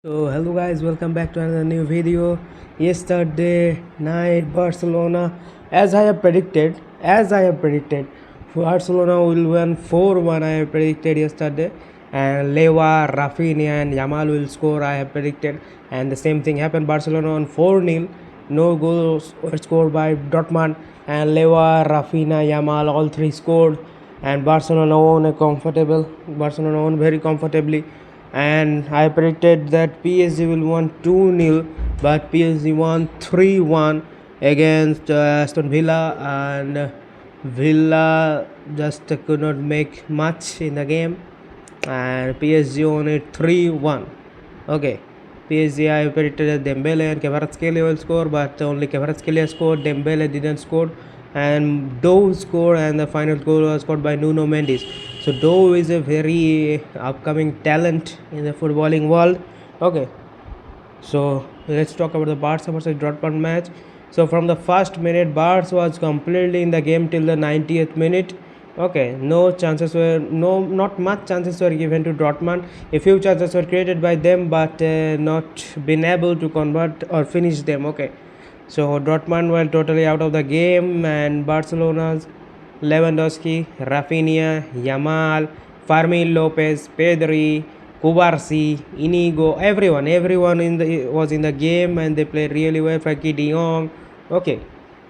So hello guys, welcome back to another new video. Yesterday night Barcelona, as I have predicted, Barcelona will win 4-1. I have predicted yesterday, and Lewa, Rafinha, and Yamal will score. I have predicted, and the same thing happened. Barcelona on 4-0. No goals were scored by Dortmund, and Lewa, Rafinha, Yamal all three scored, and Barcelona won very comfortably, and I predicted that PSG will win 2-0, but PSG won 3-1 against Aston Villa, and Villa just could not make much in the game, and PSG won it 3-1. Okay. PSG, I predicted that Dembele and Kvaratskhelia will score, but only Kvaratskhelia scored, Dembele didn't score, and Doe scored, and the final goal was scored by Nuno Mendes. So Doe is a very upcoming talent in the footballing world. Okay, so let's talk about the Barca versus Dortmund match. So from the first minute, Barca was completely in the game till the 90th minute. Okay, not much chances were given to Dortmund. A few chances were created by them, but not been able to convert or finish them. Okay, so Dortmund were totally out of the game, and Barcelona's Lewandowski, Rafinha, Yamal, Fermin Lopez, Pedri, Kubarsi, Inigo, everyone was in the game, and they played really well. Frankie De Jong, okay,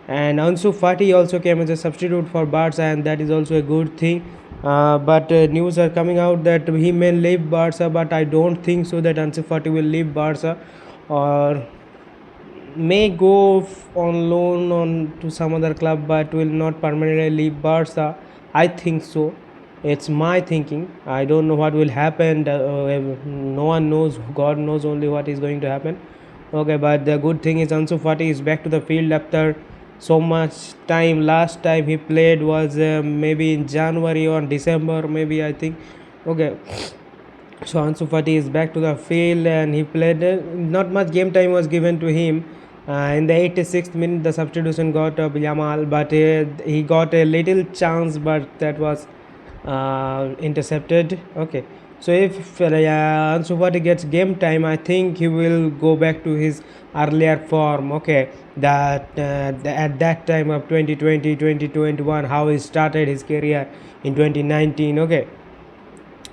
and Ansu Fati also came as a substitute for Barca, and that is also a good thing. But news are coming out that he may leave Barca, but I don't think so that Ansu Fati will leave Barca, or may go on loan on to some other club, but will not permanently leave Barca. I think so. It's my thinking. I don't know what will happen. No one knows. God knows only what is going to happen. Okay, but the good thing is Ansu Fati is back to the field after so much time. Last time he played was maybe in January or December, maybe I think. Okay, so Ansu Fati is back to the field, and he played. Not much game time was given to him. In the 86th minute, the substitution got Yamal, but he got a little chance, but that was intercepted. Okay, so if Ansu Fati gets game time, I think he will go back to his earlier form. Okay, at that time of 2020, 2021, how he started his career in 2019. Okay,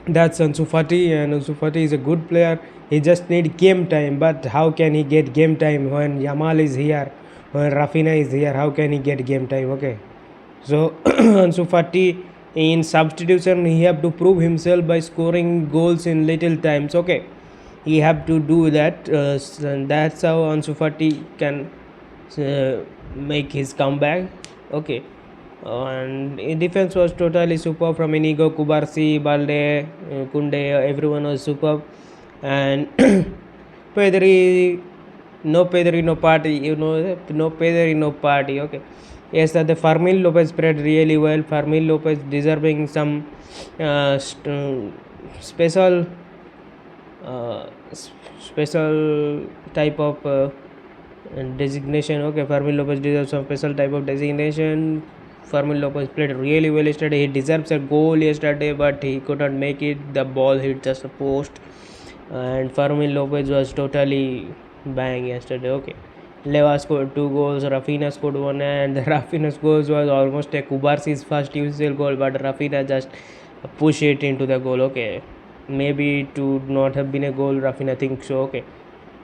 that's Ansu Fati, and Ansu Fati is a good player. He just need game time, but how can he get game time when Yamal is here, when Rafinha is here? How can he get game time? Okay, so Ansu Fati in substitution, he have to prove himself by scoring goals in little times. Okay, he have to do that. And that's how Ansu Fati can make his comeback. Okay, and in defense was totally superb from Inigo, Kubarsi, Balde, Kunde, everyone was superb, and Pedri, no Pedri, no party, no Pedri, no party. Okay, yes, that the Fermin Lopez played really well. Fermin Lopez deserving some special special type of designation. Okay, Fermin Lopez deserves some special type of designation. Fermin Lopez played really well yesterday. He deserves a goal yesterday, but he could not make it. The ball hit just a post, and Fermin Lopez was totally bang yesterday. Okay, Leva scored 2 goals, Rafinha scored one, and Rafinha's goals was almost a Kubarsi's first UCL goal, but Rafinha just push it into the goal. Okay, maybe it would not have been a goal. Rafinha thinks so. Okay,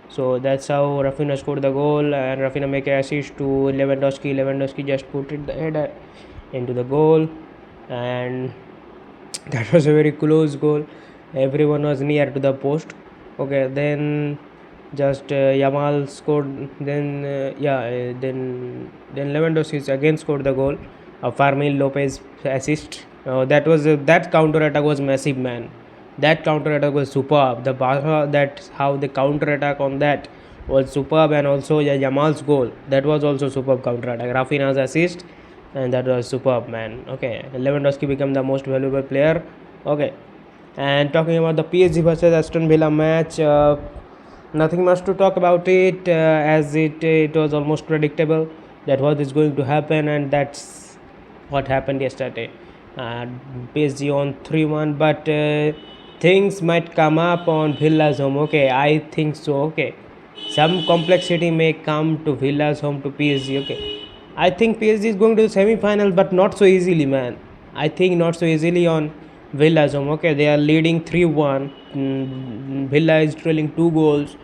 so that's how Rafinha scored the goal, and Rafinha make an assist to Lewandowski. Lewandowski just put it the header into the goal, and that was a very close goal. Everyone was near to the post. Okay, then just Yamal scored. Then Lewandowski again scored the goal. Fermin Lopez assist. That counter attack was massive, man. That counter attack was superb. That's how the counter attack on that was superb, and also Yamal's goal, that was also superb counter attack. Rafinha's assist, and that was superb, man. Okay, Lewandowski became the most valuable player. Okay, and talking about the PSG versus Aston Villa match, nothing much to talk about it, as it was almost predictable that what is going to happen, and that's what happened yesterday. uh, PSG on 3-1, but things might come up on Villa's home. Okay, I think so. Okay, some complexity may come to Villa's home to PSG. Okay, I think PSG is going to the semi-final, but not so easily, man. I think not so easily on Villa's home. Okay, they are leading 3-1. Villa is trailing 2 goals.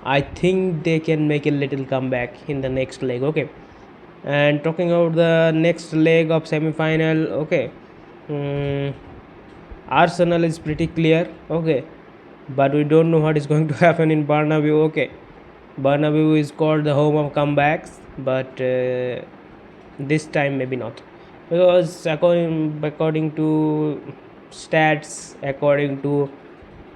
I think they can make a little comeback in the next leg. Okay, and talking about the next leg of semi-final. Okay, mm, Arsenal is pretty clear. Okay, but we don't know what is going to happen in Bernabeu. Okay, Bernabeu is called the home of comebacks, but this time maybe not, because according to stats, according to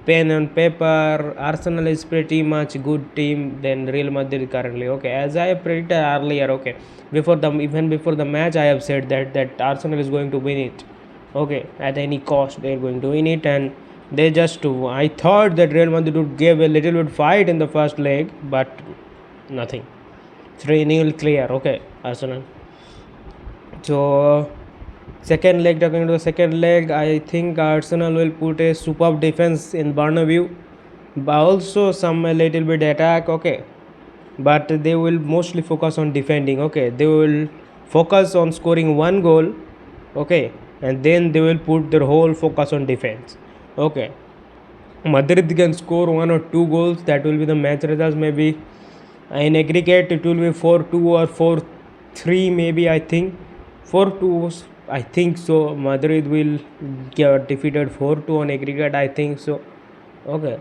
pen on paper, Arsenal is pretty much good team than Real Madrid currently. Okay, as I predicted earlier. Okay, before the match, I have said that Arsenal is going to win it. Okay, at any cost they are going to win it, and they just I thought that Real Madrid would give a little bit fight in the first leg, but nothing. 3-0 clear. Okay, Arsenal. So second leg, talking to the second leg, I think Arsenal will put a superb defense in Bernabeu, but also some a little bit attack. Okay, but they will mostly focus on defending. Okay, they will focus on scoring one goal. Okay, and then they will put their whole focus on defense. Okay, Madrid can score 1 or 2 goals. That will be the match results. Maybe in aggregate it will be 4-2 or 4-3. Maybe I think 4-2. I think so. Madrid will get defeated 4-2 on aggregate. I think so. Okay,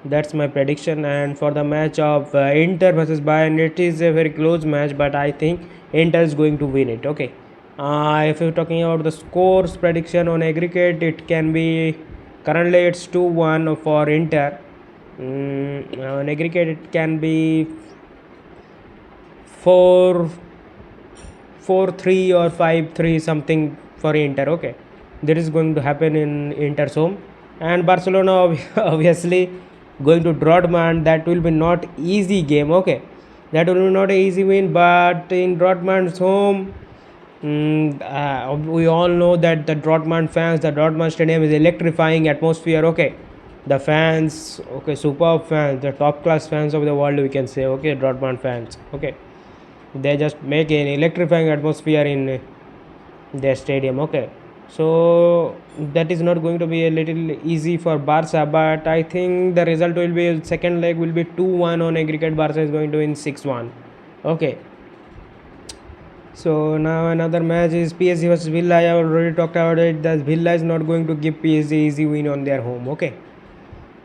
that's my prediction. And for the match of Inter versus Bayern, it is a very close match, but I think Inter is going to win it. Okay. If you're talking about the scores prediction on aggregate, it can be currently it's 2-1 for Inter. On aggregate, it can be 4-3 or 5-3 something for Inter. Okay, that is going to happen in Inter's home. And Barcelona obviously going to Dortmund. That will be not easy game. Okay, that will be not an easy win, but in Dortmund's home, we all know that the Dortmund stadium is electrifying atmosphere. Okay, the fans, okay, superb fans, the top class fans of the world, we can say. Okay, Dortmund fans. Okay, they just make an electrifying atmosphere in their stadium. Okay, so that is not going to be a little easy for Barca, but I think the result will be second leg will be 2-1 on aggregate. Barca is going to win 6-1. Okay, so now another match is PSG versus Villa. I have already talked about it. That Villa is not going to give PSG easy win on their home. Okay,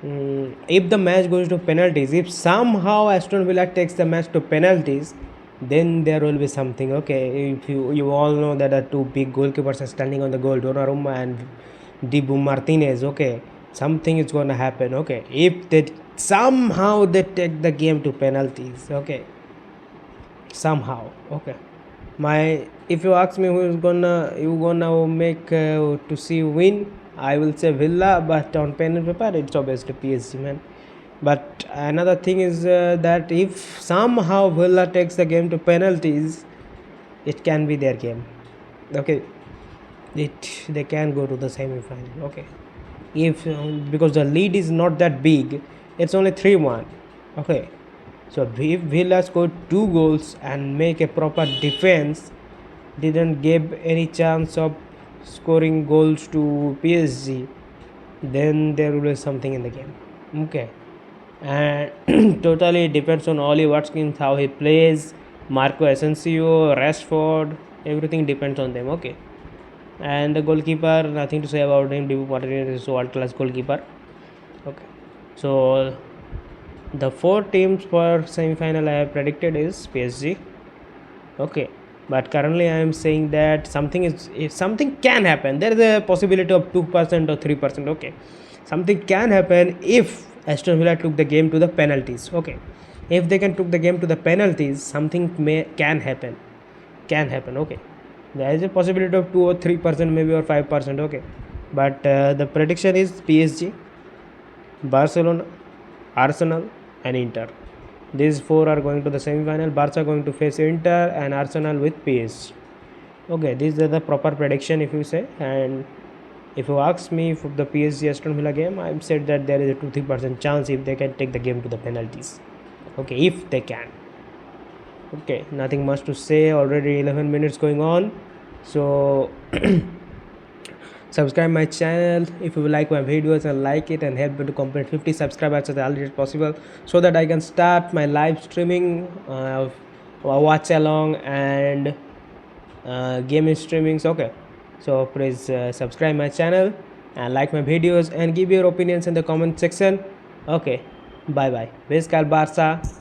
if the match goes to penalties, if somehow Aston Villa takes the match to penalties, then there will be something. Okay, if you all know that the two big goalkeepers are standing on the goal, Donnarumma and Dibu Martinez. Okay, something is going to happen. Okay, if they somehow they take the game to penalties. Okay, somehow. Okay, my if you ask me who is gonna make to see win, I will say Villa, but on pen and paper it's obviously PSG, man. But another thing is that if somehow Villa takes the game to penalties, it can be their game. Okay, they can go to the semi-final. Okay, if because the lead is not that big, it's only 3-1. Okay, so if Villa scored 2 goals and make a proper defense, didn't give any chance of scoring goals to PSG, then there will be something in the game. Okay, and totally depends on Oli Watkins how he plays, Marco Asensio, Rashford, everything depends on them. Okay, and the goalkeeper, nothing to say about him. Dibu Martinez is world class goalkeeper. Okay, so the 4 teams for semi-final I have predicted is PSG. Okay, but currently I am saying that something is, if something can happen, there is a possibility of 2% or 3%. Okay, something can happen if Aston Villa took the game to the penalties. Okay, if they can took the game to the penalties, something can happen. Okay, there is a possibility of 2 or 3% maybe, or 5%. Okay, but the prediction is PSG, Barcelona, Arsenal and Inter. These 4 are going to the semi-final. Barca going to face Inter and Arsenal with PSG. Okay, these are the proper prediction if you say. And If you ask me for the PSG Aston Villa game, I've said that there is a 2-3% chance if they can take the game to the penalties. Okay, if they can. Okay, nothing much to say. Already 11 minutes going on. So subscribe my channel if you like my videos and like it, and help me to complete 50 subscribers as early as possible, so that I can start my live streaming, watch along, and gaming streamings. Okay, so please subscribe my channel and like my videos and give your opinions in the comment section. Okay, bye bye. Visca Barça.